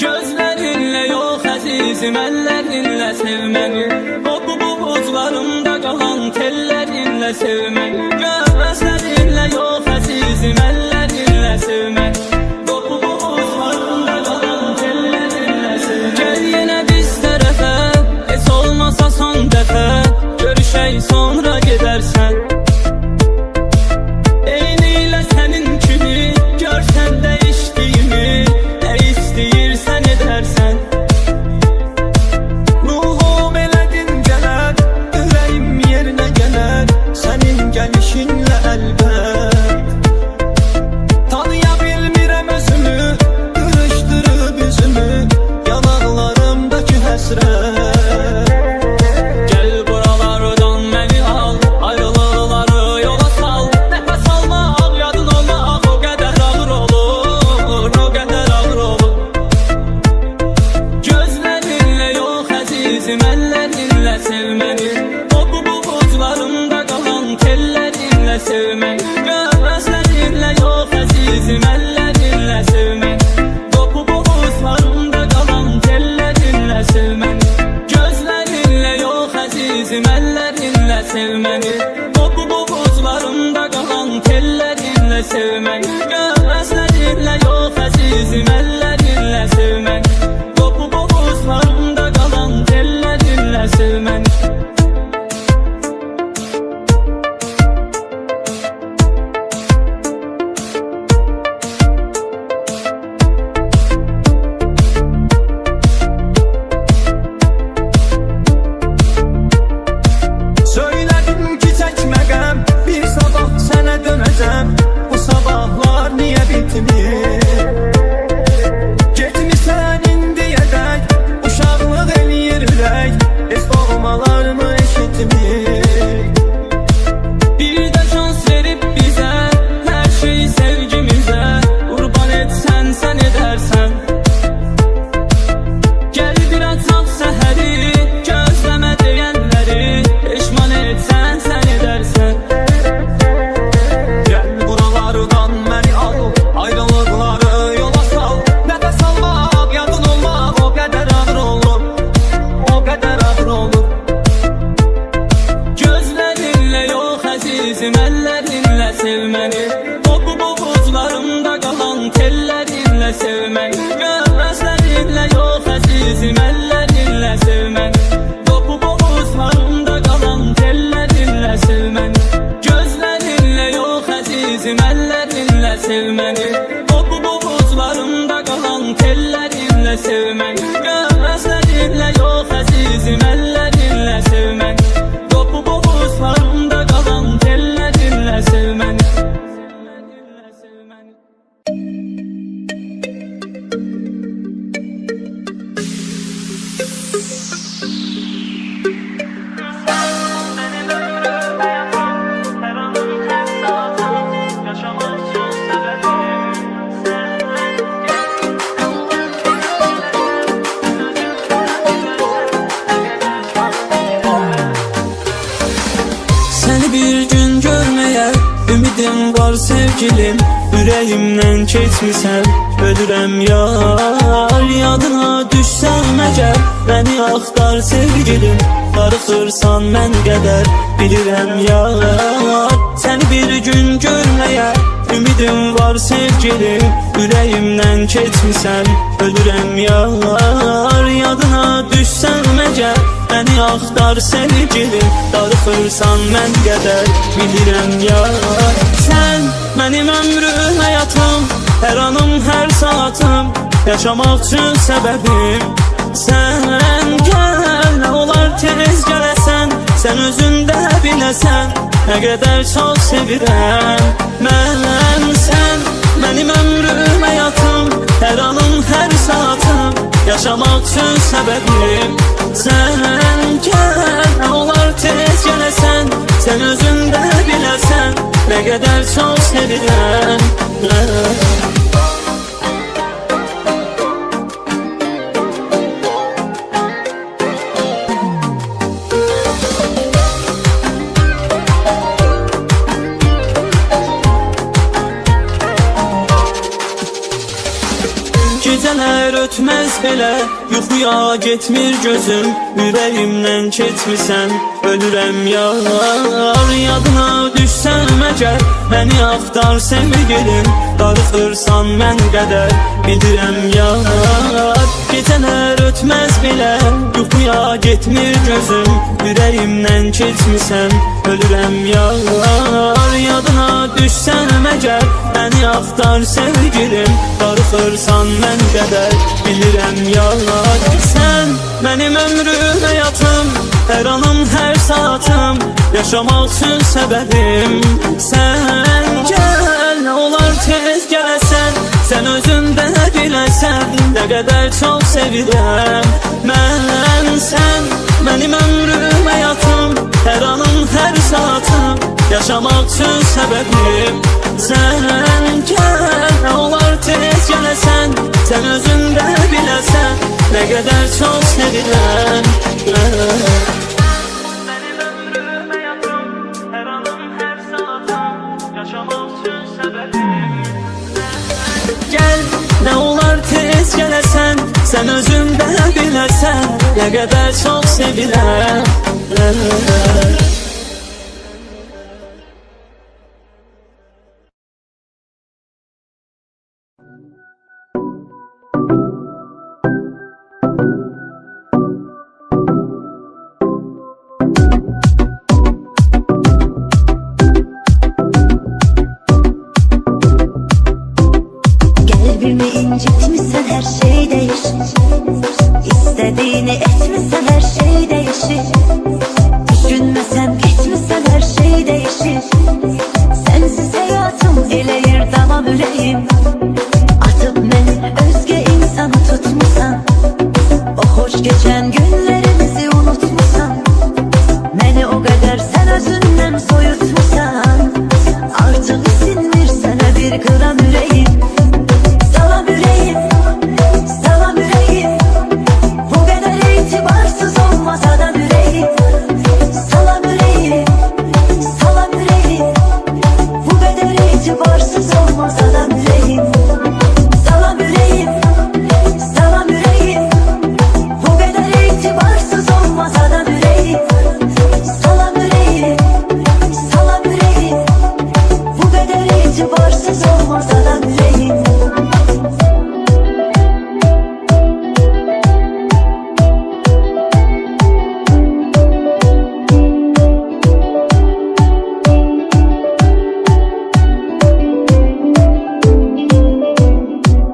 Gözlerinle yok azizim, ellerinle sevmeni. Bu buzlarımda kalan tellerinle sevmeni. Gözlerinle yok azizim, ellerinle sevmeni. Bu buzlarımda kalan tellerinle sevmeni. Gel yine biz tərəfə, heç olmasa son dəfə. Görüşək sonra gedərsən. Eyniyle senin kimi görsen değiştiğimi, ne isteyirsen edersen. Ruhum elədin gələr, ürəyim yerinə gələr, sənin gəlişinlə əlbət. Tanıya bilmirəm özümü, qırışdırıb üzümü, yanaqlarımdakı həsrət. Gel buralardan beni al, ayrılıkları yola sal. Nefes almak, yadın olmak o kadar ağır olur, o kadar ağır olur. Gözlerinle yok azizim, ellerinle sevmeni. Bu buzlarımda kalan tellerinle sevmeni. Gözlerinle yok azizim, ellerinle sevmeni. Bu buzlarımda kalan tellerinle sevmeni. Gözlerinle yok azizim, ellerinle sevmeni. Bu buzlarımda kalan tellerinle sevmeni. Gözlerinle yok azizim, ellerinle sevmeni. Bu buzlarımda kalan tellerinle sevmeni. Söylədim ki çəkməqəm, bir sabah sənə dönəcəm. Bu sabahlar niyə bitmir? Getmisən indiyədək, uşaqlıq eləyir ürək, heç doğmalarımı eşitmir. Bir de şans verip bize, her şeyi sevgimize kurban etsen sen edersen. Gel bir atak seheri, gözleme diyenleri, pişman etsen sen edersen. Gəl buralardan məni al, ayrılıqları yola sal. Nəfəs almaq, yadın olmaq o qədər ağır olur, o qədər ağır olur. Gözlerinle yok azizim, ellerinle sevmeni. Bu buzlarımda kalan tellerinle sevmeni. Gözlerinle yok azizim, ellerinle sevmeni. Bu buzlarımda kalan tellerinle sevmeni. Gözlerinle yok azizim, ellerinle sevmeni. Bu buzlarımda kalan tellerinle sevmeni. Gözlerinle yok azizim, ellerinle sevmeni. Bu buzlarımda kalan tellerinle sevmeni. Seni bir gün görmeye ümidim var sevgilim. Yüreğimden keçmisən, ölürəm yar. Yadına düşsəm əgər, beni axtar sevgilim. Darıxırsan mən qədər, bilirəm yar. Seni bir gün görmeye ümidim var sevgilim. Yüreğimden keçmisən, ölürəm yar. Yadına düşsəm əgər, beni axtar sevgilim. Darıxırsan mən qədər, bilirəm yar. Sən mənim ömrüm, həyatım, hər anım, hər saatım, yaşamaq üçün səbəbim. Sən gəl, nə olar tez gələsən, sən özün də biləsən, nə qədər çox sevirəm mən. Sən mənim ömrüm, həyatım, hər anım, hər saatım, yaşamaq üçün səbəbim. Sən gəl, nə olar tez gələsən, sən özün də biləsən, nə qədər çox sevirəm mən. Gecələr ötməz belə, yuxuya getmir gözüm. Ürəyimdən keçmisən, ölürəm yar. Yadına düşsəm əgər, məni axtar sevgilim. Darıxırsan mən qədər, bilirəm yar. Gecələr ötməz belə, yuxuya getmir gözüm. Ürəyimdən keçmisən, ölürəm yar. Yadına düşsəm əgər, məni axtar sevgilim. Darıxırsan mən qədər, bilirəm yar. Sən mənim ömrüm, həyatım, hər anım, hər saatım, yaşamaq üçün səbəbim. Sən gəl, nə olar tez gələsən, sən özün də biləsən, nə qədər çox sevirəm mən. Sən mənim ömrüm, həyatım, hər anım, hər saatım, yaşamaq üçün səbəbim. Sən gəl, nə olar tez gələsən, sən özün də biləsən, nə qədər çox sevirəm mən. Mənim ömrüm, həyatım, hər anım, hər saatım, yaşamaq üçün səbəbim. Gəl, nə olar tez gələsən, sən özün də biləsən, nə qədər çox sevirəm mən. Kalbimi incitmişsen her şey değişir. İstediğini etmişsen her şey değişir. Düşünmesem gitmişsen her şey değişir. Sensiz hayatım eləyir davam ürəyim. Atıp beni özge insanı tutmuşsan, o hoş geçen günlerimizi unutmuşsan, beni o kadar sen özünden soyutmuşsan, artık isinmir sana bir gram ürəyim. Salam ürəyim, salam ürəyim, bu qədər etibarsız olmaz adam ürəyim. Salam ürəyim, salam ürəyim, bu qədər etibarsız olmaz adam ürəyim. Salam ürəyim, salam ürəyim, bu qədər etibarsız olmaz adam ürəyim. Salam ürəyim, salam ürəyim, bu qədər etibarsız olmaz adam ürəyim.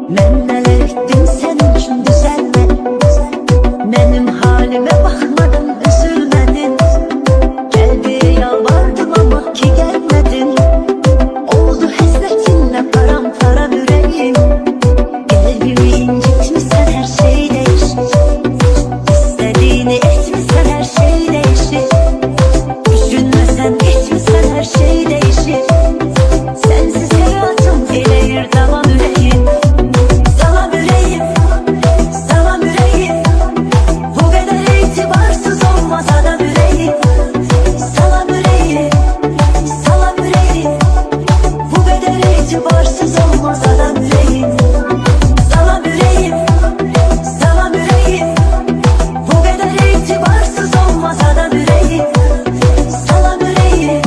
Ben neler ettim senin için düzelmedin. Benim halime bakmadın, üzülmedin. Gel diye yalvardım ama ki gelmedin. Oldu hasretinle paramparça yüreğim. Kalbimi incitmişsen her şey değişir. İstediğini etmişsen her şey değişir. Düşünmesen gitmişsen her şey değişir. Sensiz hayatım eləyir davam ürəyim. Salam ürəyim, salam ürəyim, bu qədər etibarsız olmaz adam ürəyim. Salam ürəyim, salam ürəyim, bu qədər etibarsız olmaz adam ürəyim. Salam ürəyim, salam ürəyim, bu qədər etibarsız olmaz adam ürəyim. Salam ürəyim,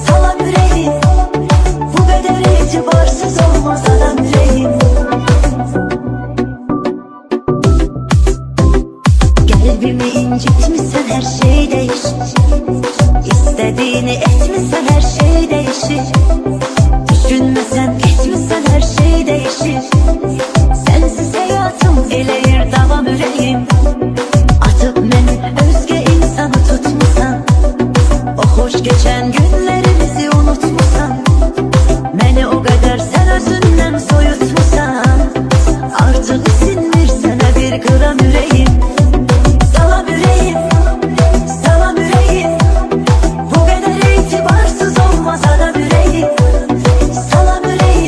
salam ürəyim, bu qədər etibarsız olmaz adam ürəyim. Kalbimi incitmişsen her şey değişir. İstediğini etmişsen her şey değişir. Düşünmesen gitmişsen her şey değişir. Sensiz hayatım eləyir davam ürəyim. Atıp beni özge insanı tutmuşsan, o hoş geçen günlerimizi unutmuşsan, beni o kadar sen özünden soyutmuşsan, artık isinmir sana bir gram ürəyim. Salam ürəyim, salam ürəyim, bu qədər etibarsız olmaz adam ürəyim. Salam ürəyim,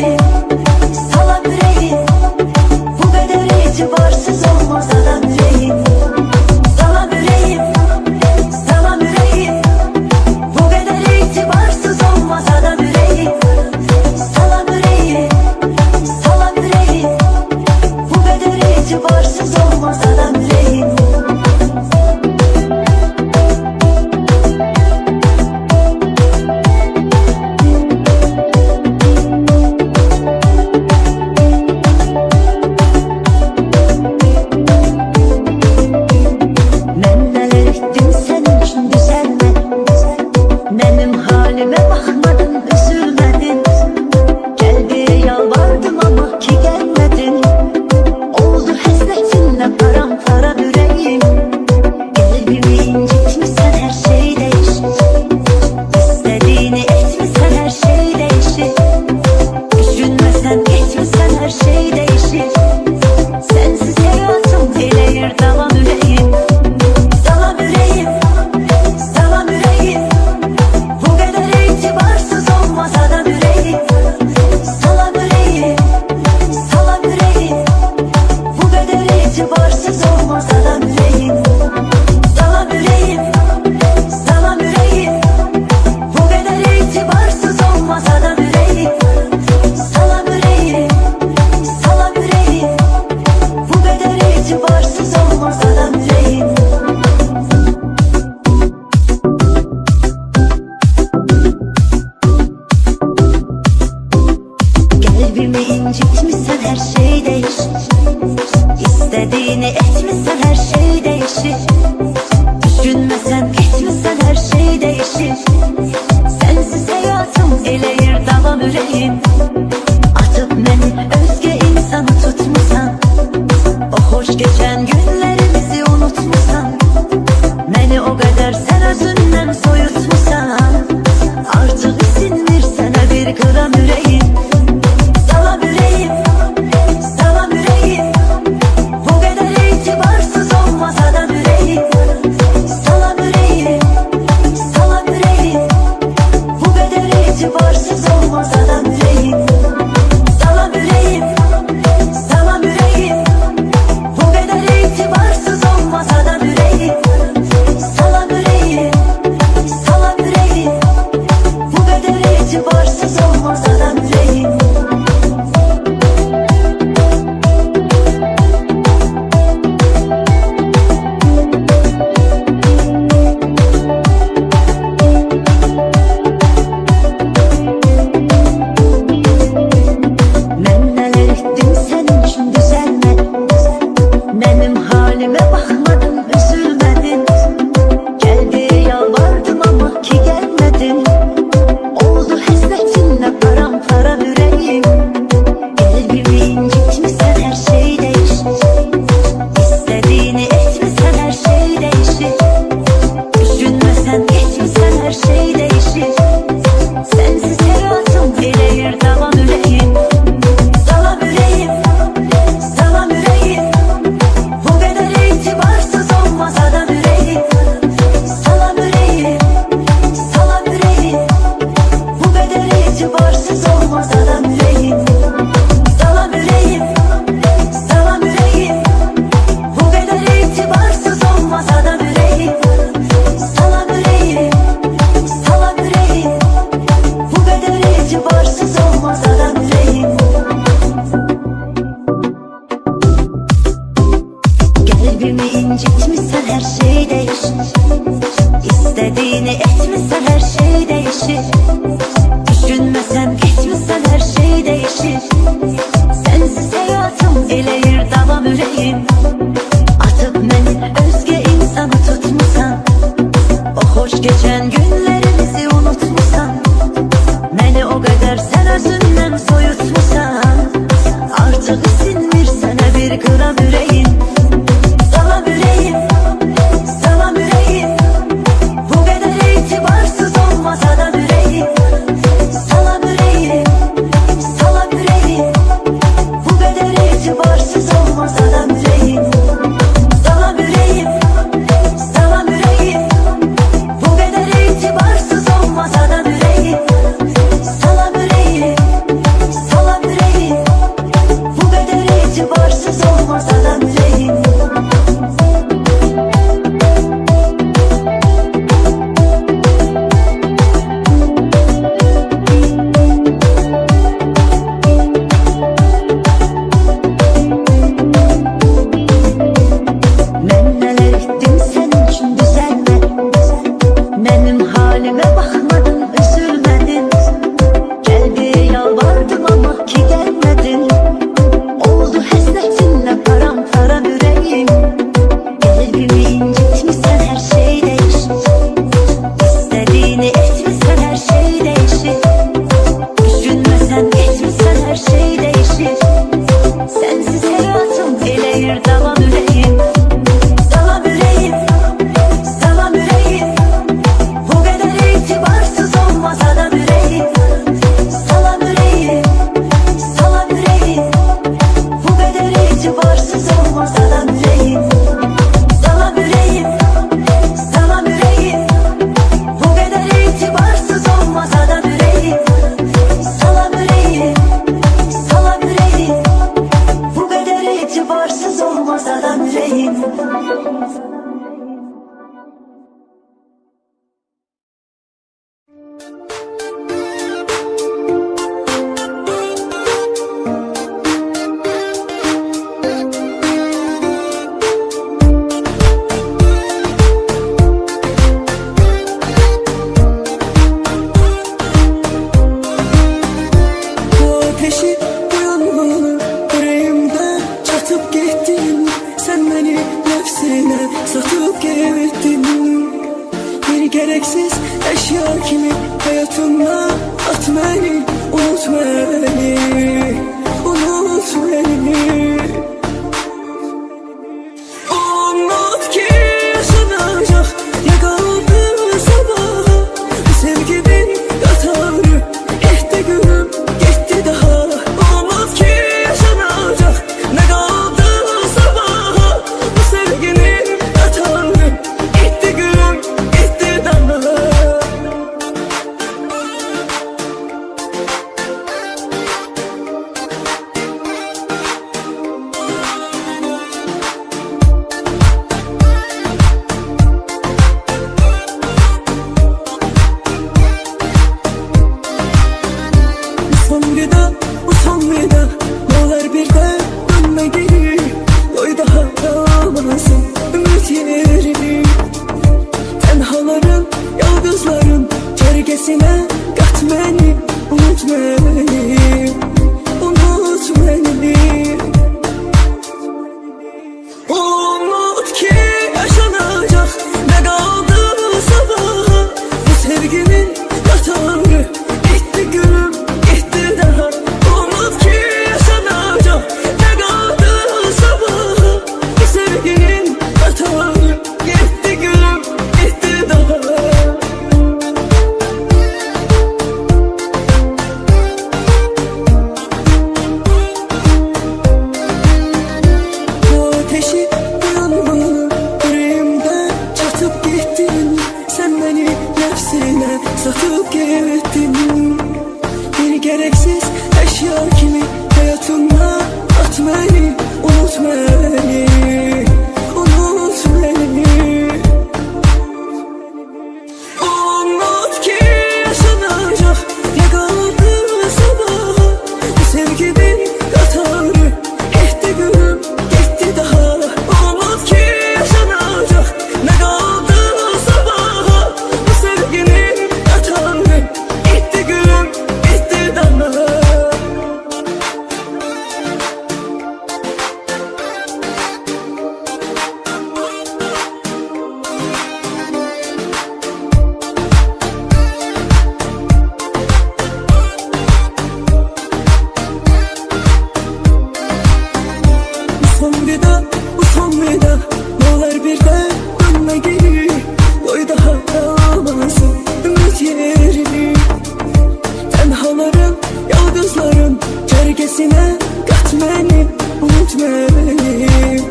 Kalbimi incitmişsen her şey değişir. İstediğini etmişsen her şey değişir. Düşünmesen etmişsen her şey değişir. Sensiz hayatım eləyir davam ürəyim. Atıp beni özge insanı tutmusan, o hoş geçen günlerimizi unutmusan, beni o kadar sen özünden soyutmusan, artık isinmir sana bir gram yüreğim. Salam yüreğim, salam yüreğim, bu kadar itibarsız olmaz adam yüreğim. Salam yüreğim, salam yüreğim, bu kadar itibarsız olmaz adam yüreğim. Salam yüreğim, salam yüreğim, bu kadar itibarsız olmaz adam yüreğim. Salam yüreğim, salam yüreğim, bu kadar itibarsız olmaz adam yüreğim. Ben neler ettim senin için düzelmedin. Benim halime bakmadın, üzülmedin. Gel diye yalvardım ama ki gelmedin. Oldu hasretinle paramparça yüreğim. Kalbimi incitmişsen her şey değişir. İstediğini etmişsen her şey değişir. Düşünmesen etmişsen her şey değişir. Sensiz hayatım eləyir davam ürəyim. Salam yüreğim, salam yüreğim, bu kadar itibarsız olmaz adam yüreğim. Salam yüreğim, salam yüreğim, bu kadar itibarsız olmaz adam yüreğim. Salam yüreğim, salam yüreğim, bu kadar itibarsız olmaz adam yüreğim. Salam yüreğim, salam yüreğim, bu kadar itibarsız olmaz adam yüreğim. Kalbimi incitmişsen her şey değişir. İstediğini etmişsen her şey değişir. Düşünmesen etmişsen her şey değişir. Sensiz hayatım eləyir davam ürəyim. Atıp beni özge insanı tutmusan, o hoş geçen günlerimizi unutmusan, beni o kadar sen özünden soyutmusan, artık isinmir sana bir gram yüreğim. Salam yüreğim, salam yüreğim, bu kadar itibarsız olmaz adam yüreğim. Salam yüreğim, salam yüreğim, bu kadar itibarsız olmaz adam yüreğim. Salam yüreğim, salam yüreğim, bu kadar itibarsız olmaz adam yüreğim. Salam yüreğim, salam yüreğim, bu kadar itibarsız olmaz adam yüreğim. unut beni, unut beni. Unut ki yaşanacak ne kaldı sabaha. Bu sevginin yatarı gitti gülüm, gitti daha. Unut ki yaşanacak ne kaldı sabaha. Bu sevginin yatarı gitti gülüm, gitti daha. Son vida, son vida, ne olur bir de dönme geri. Koy daha kalmasın ümit yerini. Tenhaların, yıldızların çergesine kat beni, unut beni, unut beni. Unut ki yaşanacak ne kaldı sabaha. Bu sevginin yatarı gitti gülüm, gitti daha. Unut ki yaşanacak ne kaldı sabaha. Bu sevginin yatarı gitti gülüm, gitti daha. Bu ateşi yanmalı yüreğimde çatıp gittin. Sen beni nefsine satıp gittin. Bir gereksiz eşya kimi hayatımda at beni, unut beni, unut beni. Unut ki yaşanacak ne kaldı sabaha. Bu sevginin yatarı gitti gülüm, gitti daha. Unut ki yaşanacak ne kaldı sabaha. Bu sevginin yatarı gitti gülüm, gitti daha. Son vida, son vida, ne olur bir de dönme geri. Koy daha kalmasın ümit yerini. Tenhaların, yıldızların çergesine kat beni, unut beni,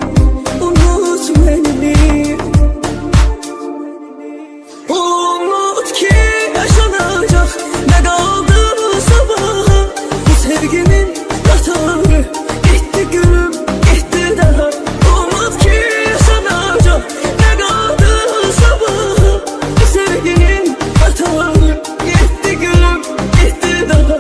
unut beni. Unut ki yaşanacak ne kaldı sabaha. Bu sevginin yatarı gitti gülüm, gitti daha. Unut ki yaşanacak ne kaldı sabaha. Bu sevginin yatarı gitti gülüm, gitti daha.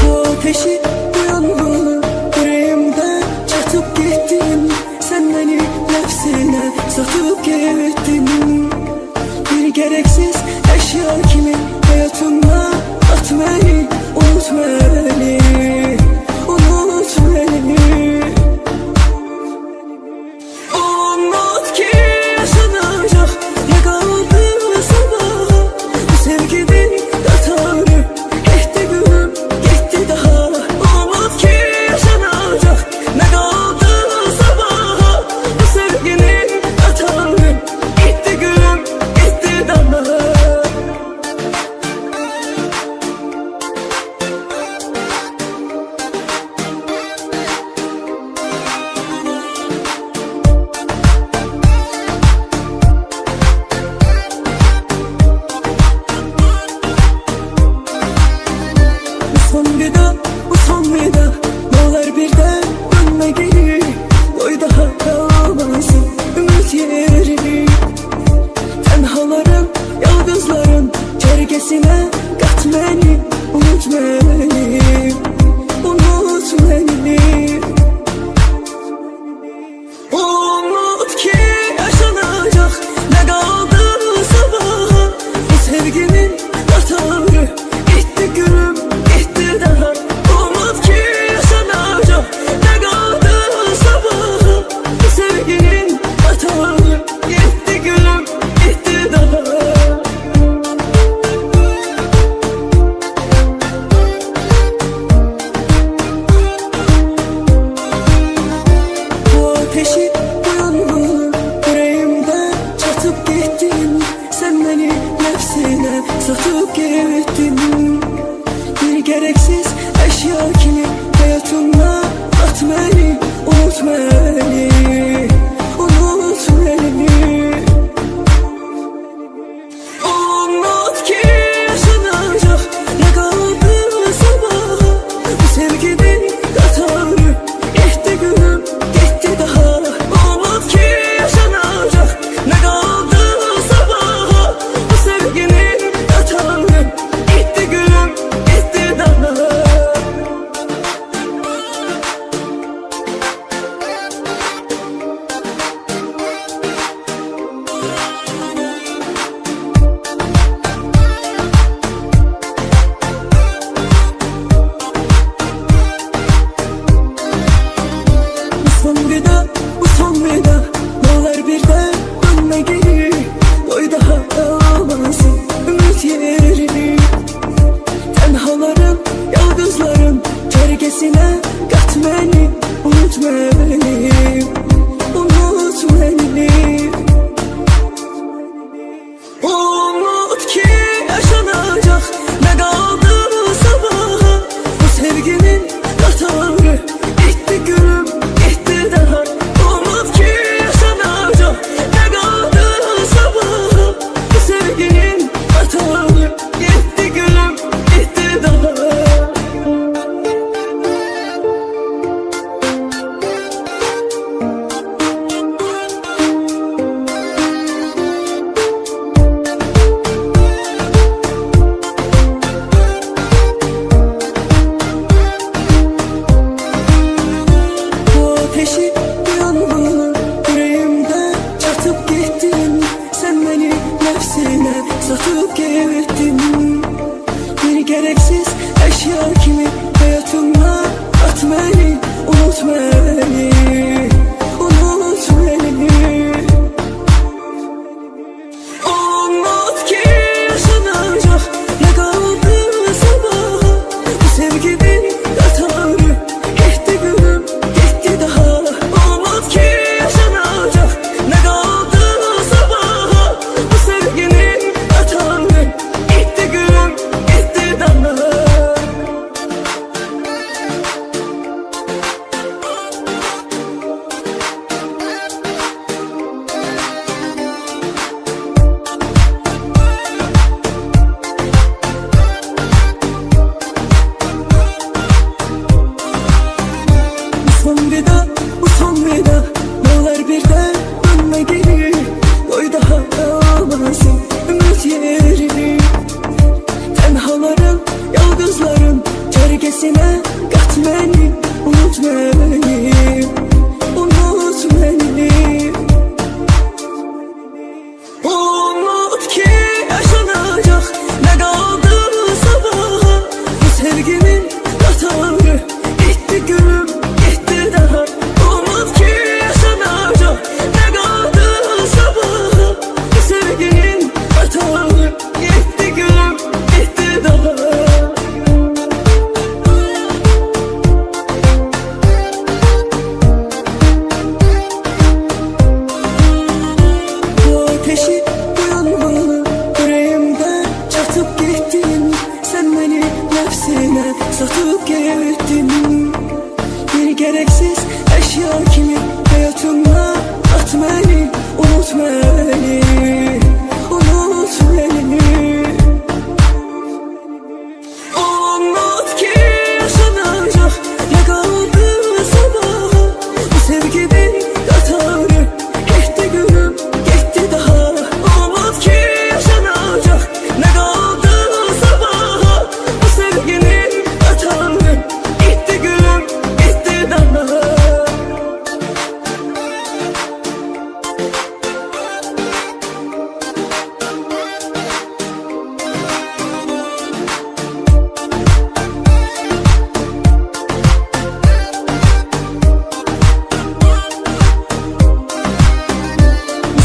Bu ateşi yanmalı yüreğimde çatıp gittin. Sen beni nefsine satıp gittin. Bir gereksiz eşya kimi hayatımda at beni, unut beni, unut beni. Unut ki yaşanacak ne kaldı sabaha. Bu sevginin yatarı gitti gülüm, gitti daha. Unut ki yaşanacak ne kaldı sabaha. Bu sevginin yatarı gitti gülüm, gitti daha. Son vida, son vida, ne olur bir de dönme geri. Koy daha kalmasın ümit yerini. Tenhaların, yıldızların çergesine kat beni, unut beni, unut beni. Unut ki yaşanacak ne kaldı sabaha. Bu sevginin satıp gittin. Bir gereksiz eşya kimi hayatımda at beni, unut beni, unut beni. Unut ki yaşanacak ne kaldı sabaha. Bu sevginin katarı gitti gülüm, gitti daha. Unut ki yaşanacak ne kaldı sabaha. Bu sevginin katarı gitti gülüm, gitti daha. Son vida, bu son vida. Ne olur bir de dönme geri. Doy daha alamazsın ümit yerini. Tenhaların, yıldızların çergesine kat beni, unut beni, unut beni. Unut ki yaşanacak ne kaldı sabaha. Bu sevginin katarı gitti gülüm, gitti daha. Unut ki yaşanacak ne kaldı sabaha. Bu sevginin katarı gitti gülüm, gitti daha. Bu ateşi, bu yangını yüreğimde çatıp gittin. Sen beni nefsine satıp gittin. Bir gereksiz eşya kimi hayatımda at beni, unut beni, unut beni. Unut ki yaşanacak ne kaldı sabaha. Bu sevginin katarı gitti gülüm, gitti daha. Unut ki yaşanacak ne kaldı sabaha. Bu sevginin katarı gitti gülüm, gitti daha. Son vida, bu son vida. Ne olur bir de dönme geri. Doy daha alamazsın ümit yerini. Tenhaların, yıldızların çergesine kat beni, unut beni, unut beni. Unut ki yaşanacak ne kaldı sabaha. Bu sevginin katarı gitti gülüm, gitti daha. Unut ki yaşanacak ne kaldı sabaha. Bu sevginin katarı gitti gülüm, gitti daha. Bu ateşi, bu yangını yüreğimde çatıp gittin. Sen beni nefsine satıp gittin. Bir gereksiz eşya kimi hayatımda at beni, unut beni, unut beni. Unut ki yaşanacak ne kaldı sabaha. Bu sevginin katarı gitti gülüm, gitti daha. Unut ki yaşanacak ne kaldı sabaha. Bu sevginin katarı gitti gülüm, gitti daha.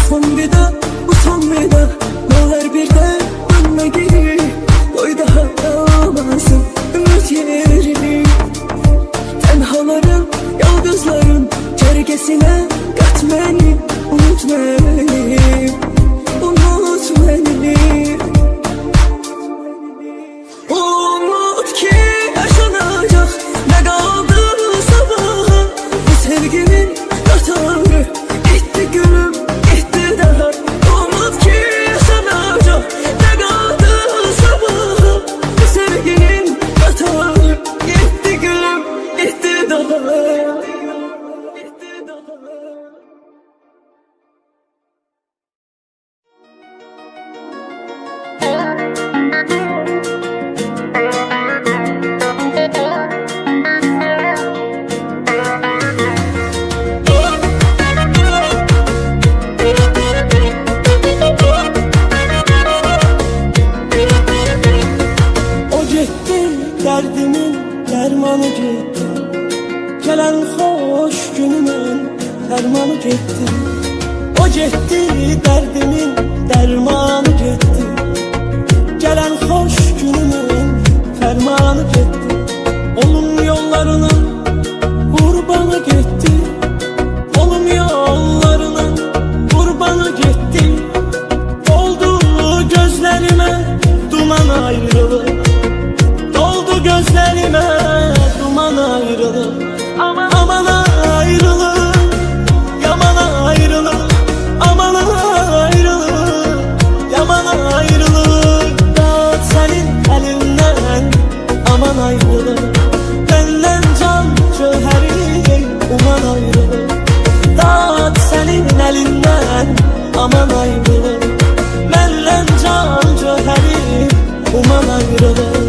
Son vida, bu son vida. Ne olur bir de dönme geri. Doy daha alamazsın ümit yerini. Tenhaların, yıldızların çergesine kat beni, unut beni, unut beni. getdi. Gələn xoş günümün dərmanı getdi. O getdi, dərdimin dərmanı getdi. Gələn xoş günümün fərmanı getdi. Olum yollarının qurbanı getdi. Olum yollarının qurbanı getdi. Doldu gözlerime duman ayrılık. Doldu gözlerime duman ayrılık. Aman ayrılık, yaman ayrılık. Aman ayrılık, yaman ayrılık. Dağıt senin elinden, aman ayrılık. Benden can cöheri, uman ayrılık. Dağıt senin elinden, aman ayrılık. Benden can cöheri, uman ayrılık.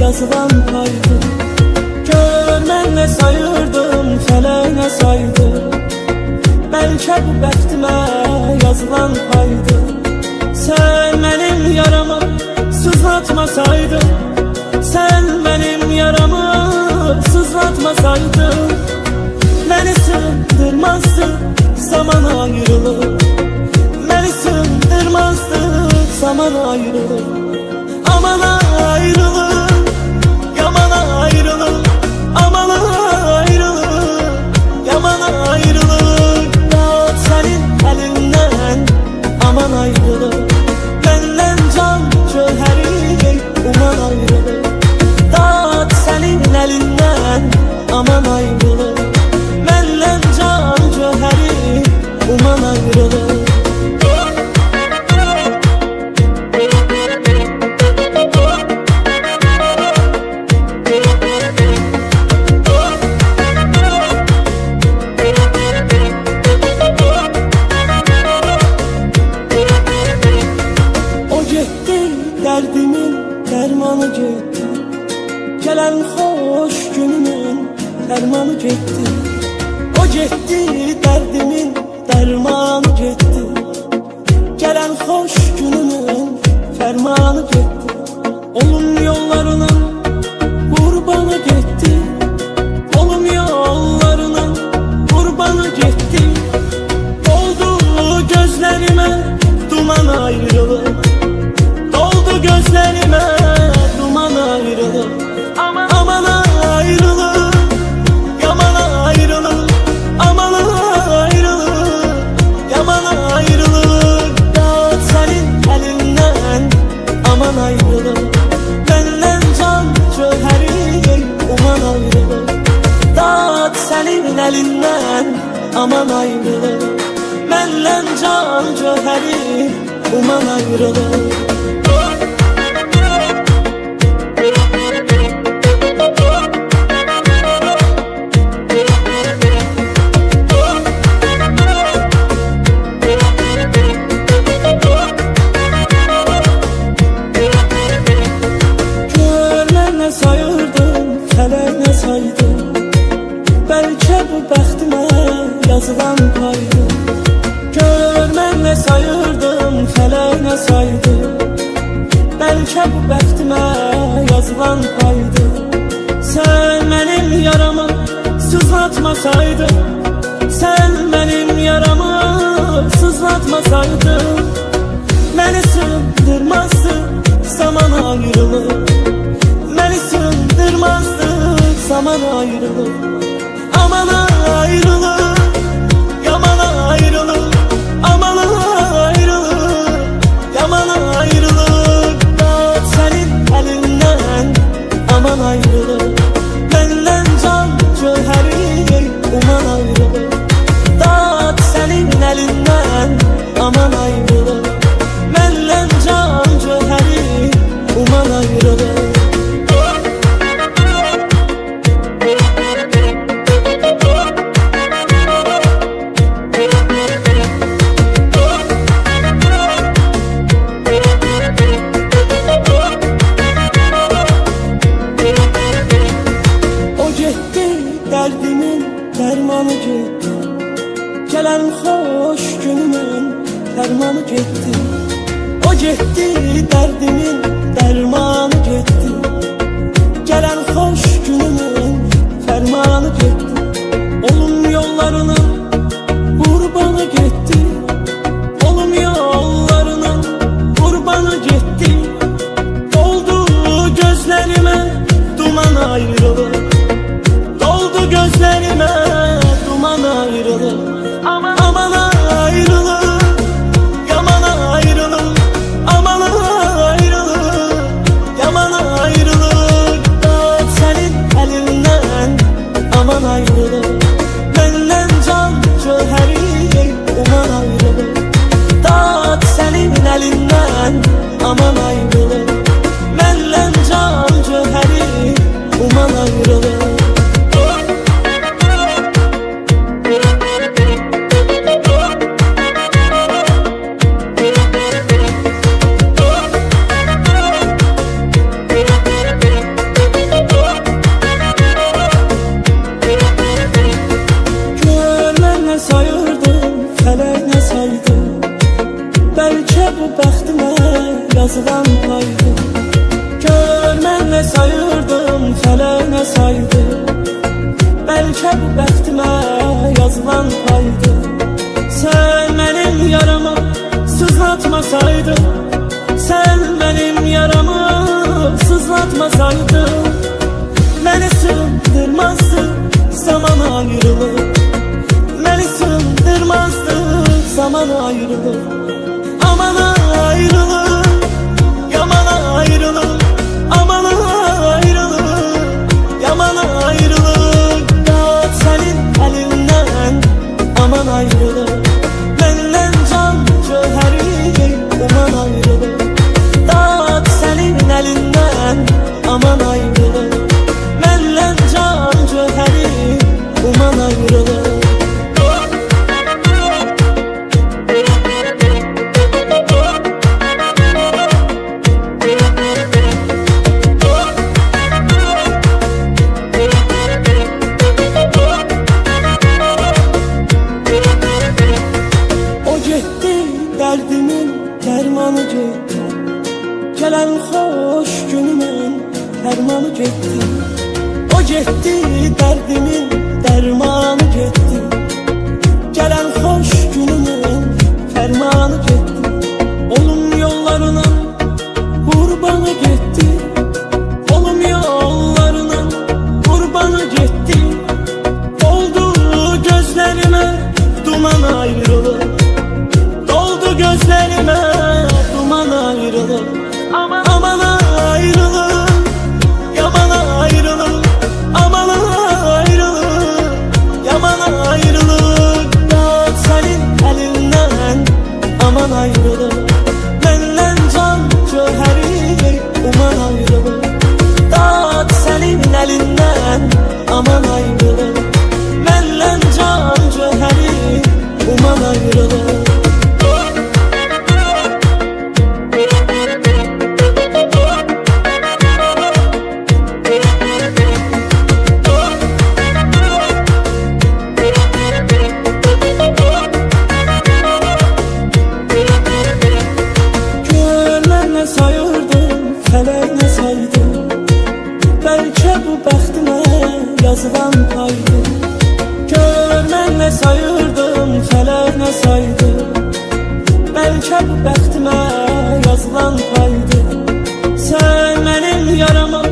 Yazılan paydı. Gör mən nə sayırdım, fələk nə saydı. Bəlkə bu bəxtimə yazılan paydı. Sən mənim yaramı sızlatmasaydın, sən mənim yaramı sızlatmasaydın, məni sındırmazdı zaman ayrılık. Məni sındırmazdı zaman ayrılık. Aman ayrılık, yaman ayrılık. Aman ayrılık, yaman ayrılık. Dağıt senin elinden, aman ayrılık. Benden can cöheri, uman ayrılık. Dağıt senin elinden, aman ayrılık. Benden can cöheri, uman ayrılık. Derdimin dermanı getdi. Gələn xoş günümün dərmanı getdi. O getdi, derdimin dərmanı getdi. Gələn xoş günümün fərmanı getdi. Olum yollarının qurbanı getdi. Olum yollarının qurbanı getdi. Oldu gözlerime duman ayrılık. Gözlerime duman ayrılık. Aman ayrılık, yaman ayrılık. Aman ayrılık, yaman ayrılık. Dağıt senin elinden, aman ayrılık. Benden can cöheri, uman ayrılık. Dağıt senin elinden, aman ayrılık. Benden can cöheri, uman ayrılık. Bəlkə bu bəxtimə yazılan paydı. Gör mən nə sayırdım, fələk nə saydı. Bəlkə bu bəxtimə yazılan paydı. Sən mənim yaramı sızlatmasaydın, sən mənim yaramı sızlatmasaydın, məni sındırmazdı zaman ayrılık. Məni sındırmazdı zaman ayrılık. Aman ayrılık, yaman ayrılık. Aman ayrılık, yaman ayrılık. Dağıt senin elinden, aman ayrılık. Benden can cöheri, uman ayrılık. Dağıt senin elinden, aman ayrılık. Benden can cöheri, uman ayrılık. derdimin dermanı getdi. Gələn xoş günümün dərmanı getdi. O getdi, derdimin dermanı getdi. Gələn xoş günümün fərmanı getdi. Olum yollarının qurbanı getdi. Olum yollarının qurbanı getdi. Doldu gözlerime duman ayrılır. Doldu gözlerime duman ayrılır. Aman ayrılır, yaman ayrılır. Aman ayrılır, yaman ayrılır. Dağıt senin elinden, aman ayrılır. Benden can cöheri, uman ayrılır. Dağıt senin elinden, aman ayrılır. Benden can cöheri, uman ayrılır. Belki bu bəxtimə yazılan paydı. Gör mən nə sayırdım, fələk nə saydı. Belki bu bəxtimə yazılan paydı. Sen benim yaramı sızlatmasaydın, sen benim yaramı sızlatmasaydın, beni sığındırmazdı zaman ayrılık. Beni sığındırmazdı zaman ayrılık. Aman ayrılır, yaman ayrılır. Aman ayrılır, yaman ayrılır. Dağıt senin elinden, aman ayrılır. Benden can cöheri, uman ayrılır. Dağıt senin elinden, aman ayrılır. Benden can cöheri, uman ayrılır. Derdimin dermanı getdi. Gələn xoş günümün dərmanı getdi. O getdi, derdimin dermanı getdi. Gələn xoş günümün fərmanı getdi. Olum yollarının qurbanı getdi. Olum yollarının qurbanı getdi. Oldu gözlerime duman ayrılır. Gözlerime duman ayrılır. Aman ayrılır, yaman ayrılır. Aman ayrılır, yaman ayrılır. Dağıt senin elinden, aman ayrılır. Benden can cöheri, uman ayrılır. Dağıt senin elinden, aman ayrılır. Benden can cöheri, uman ayrılır. Belki bu bəxtimə yazılan paydı. Gör mən nə sayırdım, fələk nə saydı. Belki bu bəxtimə yazılan paydı. Sen benim yaramı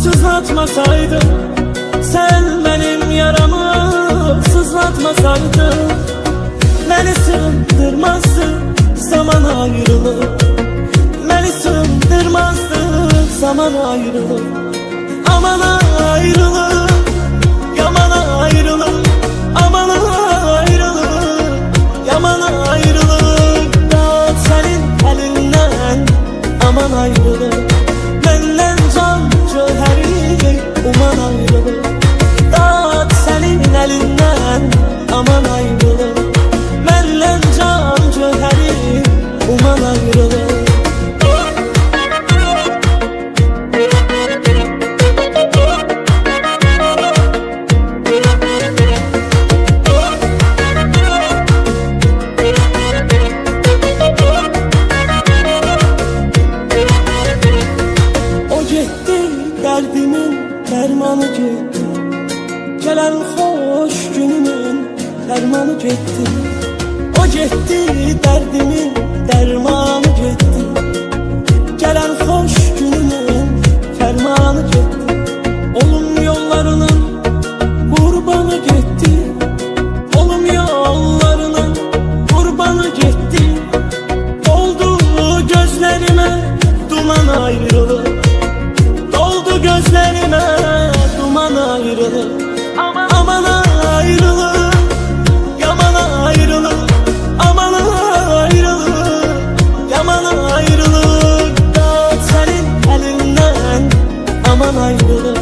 sızlatmasaydın, sen benim yaramı sızlatmasaydın, beni sığındırmazdı zaman ayrılık. Beni sığındırmazdı zaman ayrılık. Aman ayrılır, yaman ayrılır. Aman ayrılır, yaman ayrılır. Dağıt senin elinden, aman ayrılır. Benden can cöheri, uman ayrılır. Dağıt senin elinden, aman ayrılır. Benden can cöheri, uman ayrılır. dermanı getdi. O getdi, dərdimin dərmanı getdi. Gələn xoş günümün fərmanı getdi. Olum yollarının qurbanı getdi. Olum yollarının qurbanı getdi. Doldu gözlerime duman ayrılığı. Doldu gözlerime duman ayrılığı. Aman ayrılığı, yaman ayrılığı. Aman ayrılığı, yaman ayrılığı. Dağıt senin elinden, aman ayrılığı.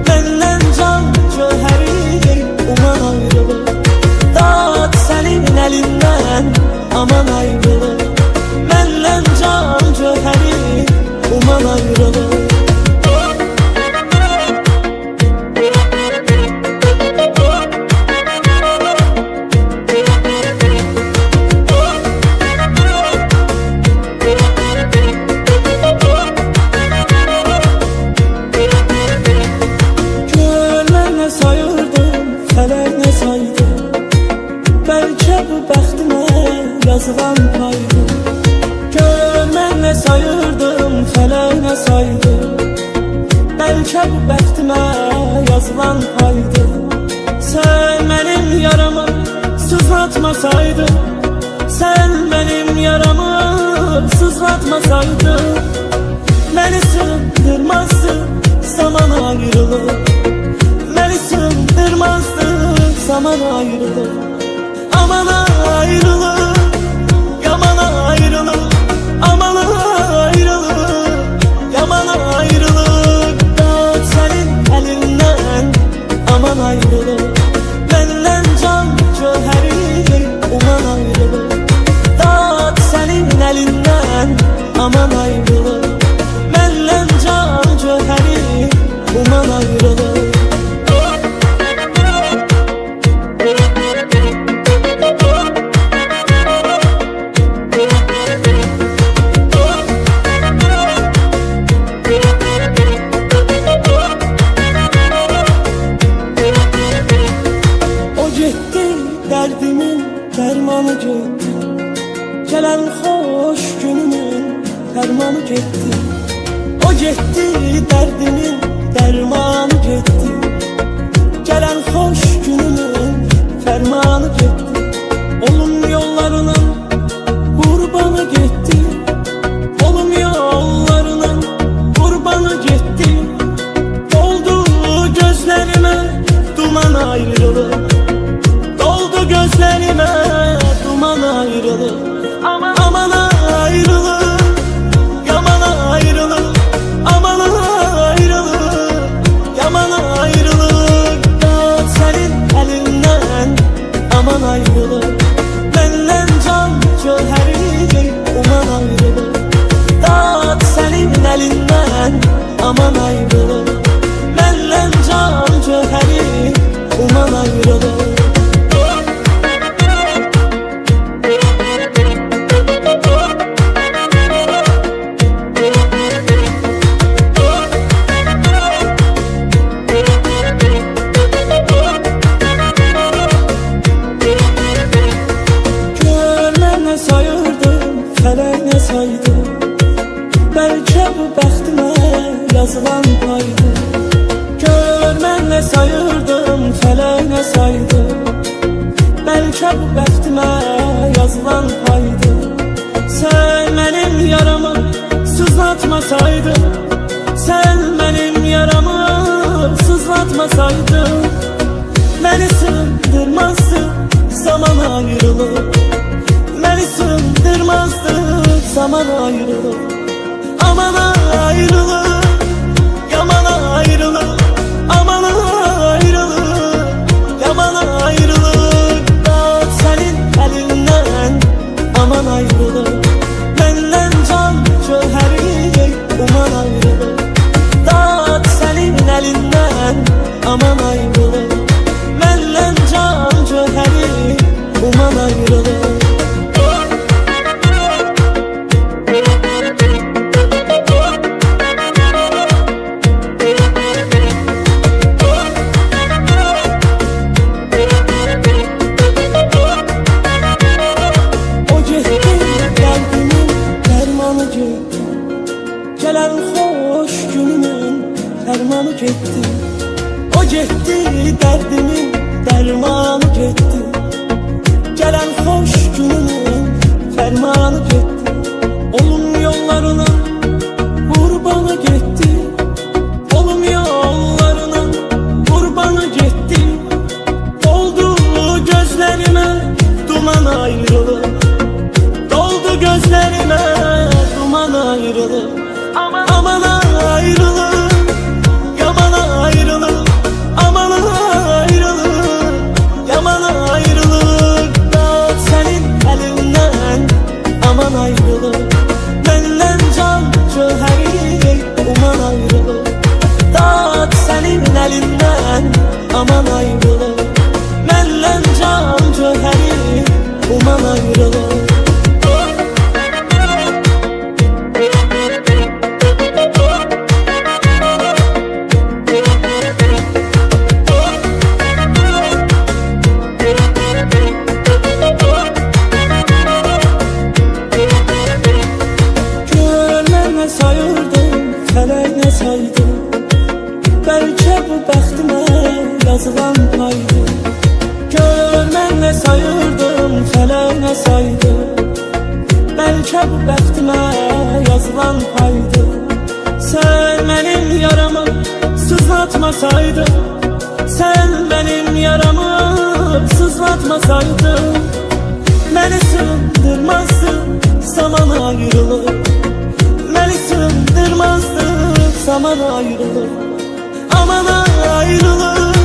Benden can cöheri, uman ayrılığı. Dağıt senin elinden, aman ayrılığı. Benden can cöheri, uman ayrılığı. Yazılan paydı. Gör mən nə sayırdım, fələk nə saydı. Bəlkə bu bəxtimə yazılan paydı. Sən mənim yaramı sızlatmasaydın, sən mənim yaramı sızlatmasaydın, məni sığdırmazdı zaman ayrılığı. Məni sığdırmazdı zaman ayrılığı. Aman ayrılığı, yaman ayrılığı. Aman ayrılığı, yaman ayrılığı. Dağıt senin elinden, aman ayrılığı. Benden can cöheri, uman ayrılığı. Dağıt senin elinden, aman ayrılığı. Benden can cöheri, uman ayrılığı. Derdimin dermanı getdi. Gələn xoş günümün dərmanı getdi. O getdi, derdimin dermanı getdi. Gələn xoş günümün fərmanı getdi. Olum yollarının qurbanı getdi. Olum yollarının qurbanı getdi. Doldu gözlerime duman ayrılığı. Gözlerime duman ayrılığı. Aman ayrılığı, yaman ayrılığı. Aman ayrılığı, yaman ayrılığı. Dağıt senin elinden, aman ayrılığı. Benden can cöheri, uman ayrılığı. Dağıt senin elinden, aman ayrılığı. Benden can cöheri, uman ayrılığı. Fələk nə saydı. Bəlkə bu bəxtimə yazılan paydı. Gör mən nə sayırdım, fələk nə saydı. Bəlkə bu bəxtimə yazılan paydı. Sən mənim yaramı sızlatmasaydın, sən mənim yaramı sızlatmasaydın, məni sığdırmazdı zaman ayrılığı. Məni sığdırmazdı zaman ayrılığı. Aman ayrılığı, yaman ayrılığı. Aman ayrılığı, yaman ayrılığı. Dağıt senin elinden, aman ayrılığı. Benden can cöheri, uman ayrılığı. Dağıt senin elinden, aman ayrılığı. Benden can cöheri, uman ayrılığı. sayırdım, fələk nə saydı. Bəlkə bu bəxtimə yazılan paydı. Sən mənim yaramı sızlatmasaydın, sən mənim yaramı sızlatmasaydın, məni sığındırmazdı zaman ayrılır. Məni sığındırmazdı zaman ayrılır. Aman ayrılır,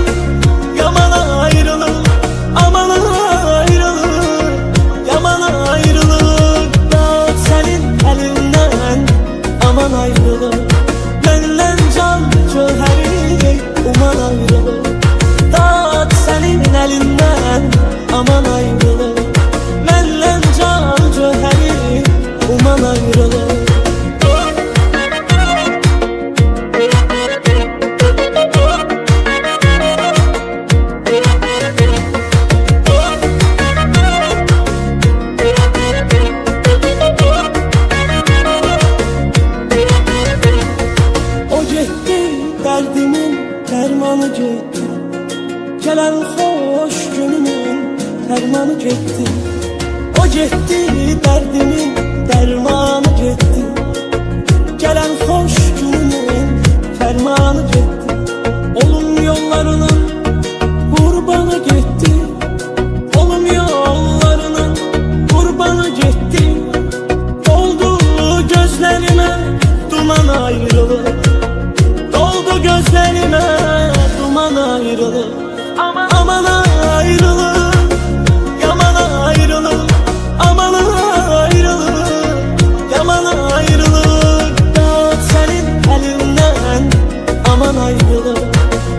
yaman ayrılır. Aman ayrılır, yaman ayrılır. Dağıt senin elinden, aman ayrılır. Məndən can cöhəri, uman ayrılır. Dağıt senin elinden, aman ayrılır. Məndən can cöhəri, uman ayrılır. Derdimin dermanı getdi, gelen hoş günümün dermanı getdi. O getdi, derdimin dermanı getdi, gelen hoş günümün fermanı getdi. Olum yollarının kurbanı getdi, olum yollarının kurbanı getdi. Doldu gözlerime duman ayrılır, gözlerime duman ayrılır. Aman ayrılır, yaman ayrılır. Aman ayrılır, yaman ayrılır. Dağıt senin elinden, aman ayrılır.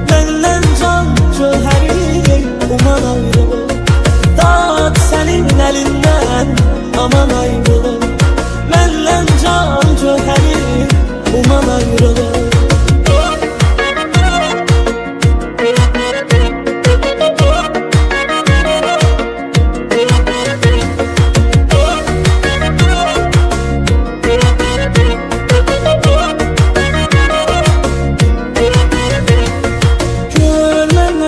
Məndən can cöhəri, uman ayrılır. Dağıt senin elinden, aman ayrılır. Məndən can cöhəri, uman ayrılır.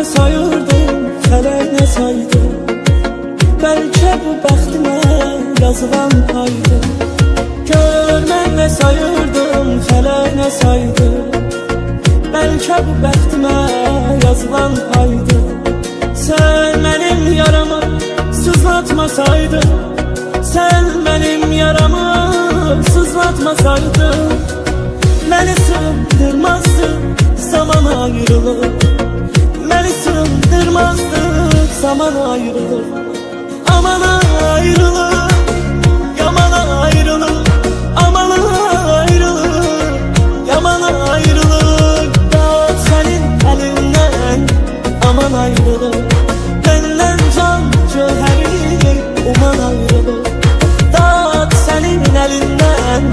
Sayırdım, fələk nə saydı. Bəlkə bu bəxtimə yazılan paydı. Gör mən nə sayırdım, fələk nə saydı. Bəlkə bu bəxtimə yazılan paydı. Sən mənim yaramı sızlatmasaydın, sən mənim yaramı sızlatmasaydın, məni sığındırmazdı zaman ayrılır. Məni sığındırmazdı zaman ayrılır. Aman ayrılır, yaman ayrılır. Aman ayrılır, yaman ayrılır. Dağıt senin elinden, aman ayrılır. Məndən can cöhəri, uman ayrılır. Dağıt senin elinden,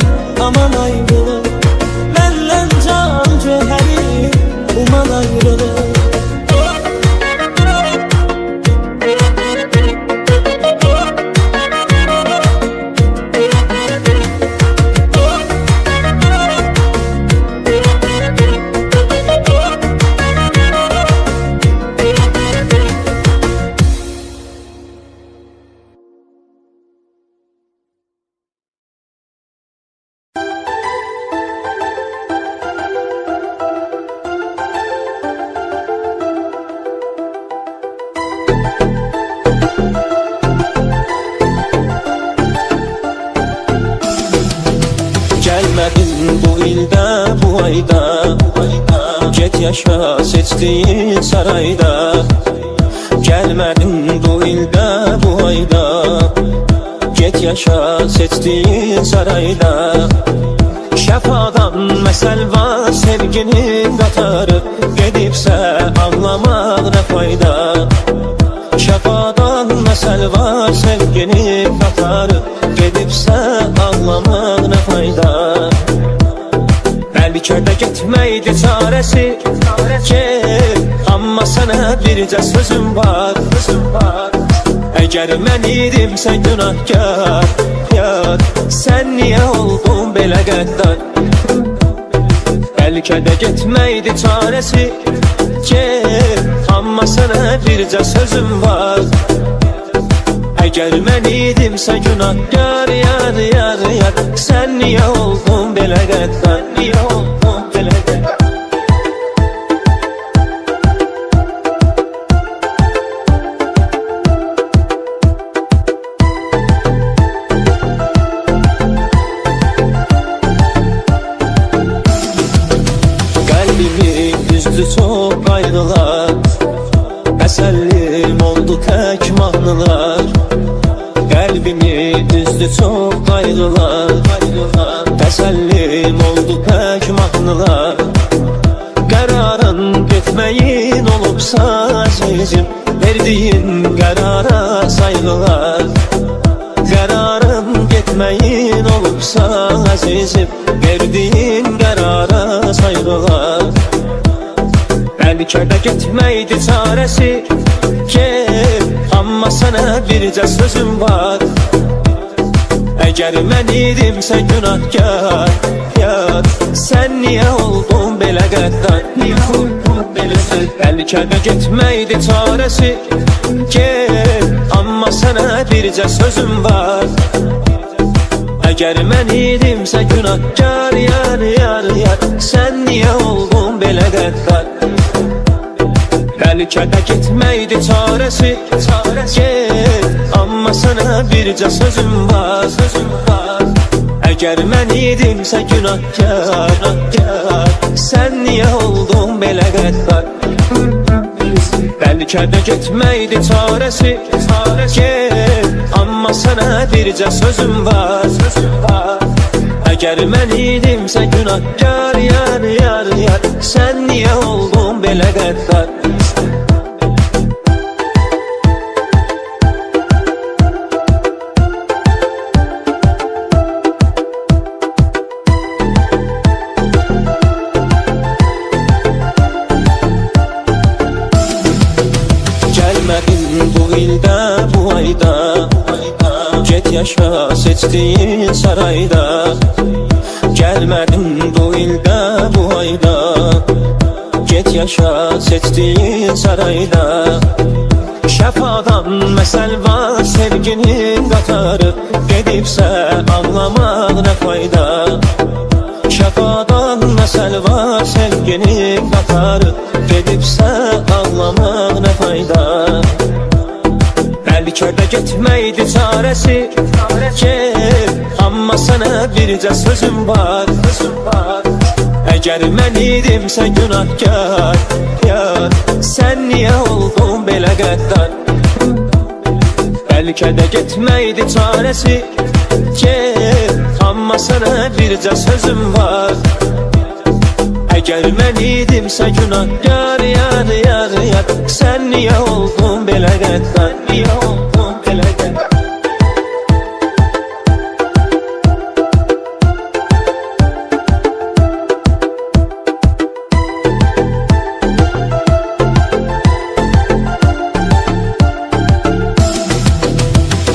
aman ayrılır. Məndən can cöhəri, uman ayrılır. Gelmedin bu ilde, bu ayda. Get yaşa seçtiğin sarayda. Gelmedin bu ilde, bu ayda. Get yaşa seçtiğin sarayda. Şəfadan məsəl var sevginin qatarı. Gedibsə ağlamaq nə fayda. Şəfadan məsəl var sevginin qatarı. Gedibsə ağlamaq nə fayda. Bəlkə də getməkdir çarəsi. Get, amma sənə bircə sözüm var. Əgər mən idimsə günahkar, yar, sən niyə oldun belə qəddar? Bəlkə də getməkdir çarəsi. Get, amma sənə bircə sözüm var. Əgər mən idimsə günahkar, yar, yar, yar, sən niyə oldun belə qəddar, niyə oldun belə qəddar? Qəlbimi üzdü çox qayğılar, təsəllim oldu tək mahnılar. Qəlbimi üzdü çox qayğılar, təsəllim oldu tək mahnılar. Qərarın getməyin olubsa əzizim, verdiyin qərara sayğılar. Qərarın getməyin olubsa əzizim, verdiyin qərara sayğılar. Bəlkə də getməkdi çarəsi, get, amma sənə bircə sözüm var. Əgər mən idimsə günahkar, yar, sən niyə oldun belə qəddar, niyə oldun belə qəddar? Bəlkə də getməkdi çarəsi, get, amma sənə bircə sözüm var. Əgər mən idimsə günahkar, yar, yar, yar, sən niyə oldun belə qəddar? Bəlkə də getməkdi çarəsi, get, amma sənə bircə sözüm var, sözüm var. Əgər mən idimsə günahkar, sən niyə oldun belə qəddar? Bəlkə də getməkdi çarəsi, get, amma sənə bircə sözüm var, sözüm var. Əgər mən idimsə günahkar, yar, yar, yar, sən niyə oldun belə qəddar? Gəlmədin bu ildə, bu ayda, get yaşa seçdiyin sarayda. Gəlmədin bu ildə, bu ayda, get yaşa seçdiyin sarayda. Şəfadan məsəl var sevginin qatarı, gedibsə ağlamaq nə fayda. Şəfadan məsəl var sevginin qatarı, gedibsə ağlamaq nə fayda. Bəlkə də getməkdi çarəsi, get, amma sənə bircə sözüm var, sözüm var. Əgər mən idimsə günahkar, yar, sən niyə oldun belə qəddar? Bəlkə də getməkdi çarəsi, get, amma sənə bircə sözüm var. Əgər mən idimsə günahkar, yar, yar, yar, sən niyə oldun belə qəddar, niyə oldun belə qəddar?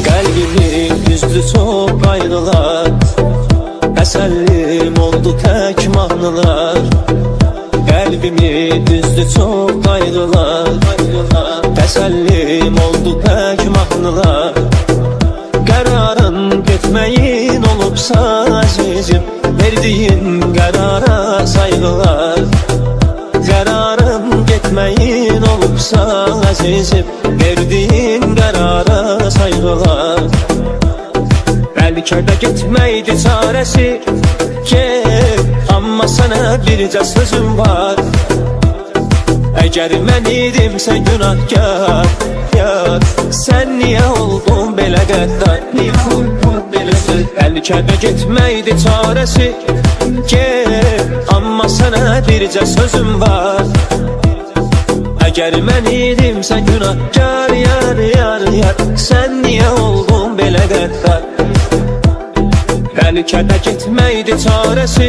Qəlbimi üzdü çox qayğılar, təsəllim oldu tək mahnılar. Qəlbimi üzdü çox qayğılar, təsəllim oldu tək mahnılar. Qərarın getməyin olubsa əzizim, verdiyin qərara sayğılar. Qərarın getməyin olubsa əzizim, verdiyin qərara sayğılar. Bəlkə də getməkdi çarəsi, get, amma sənə bircə sözüm var. Əgər mən idimsə günahkar, yar, sən niyə oldun belə qəddar, niyə oldun belə qəddar? Bəlkə də getməkdi çarəsi, get, amma sənə bircə sözüm var. Əgər mən idimsə günahkar, yar, yar, yar, sən niyə oldun belə qəddar? Bəlkə də getməkdi çarəsi,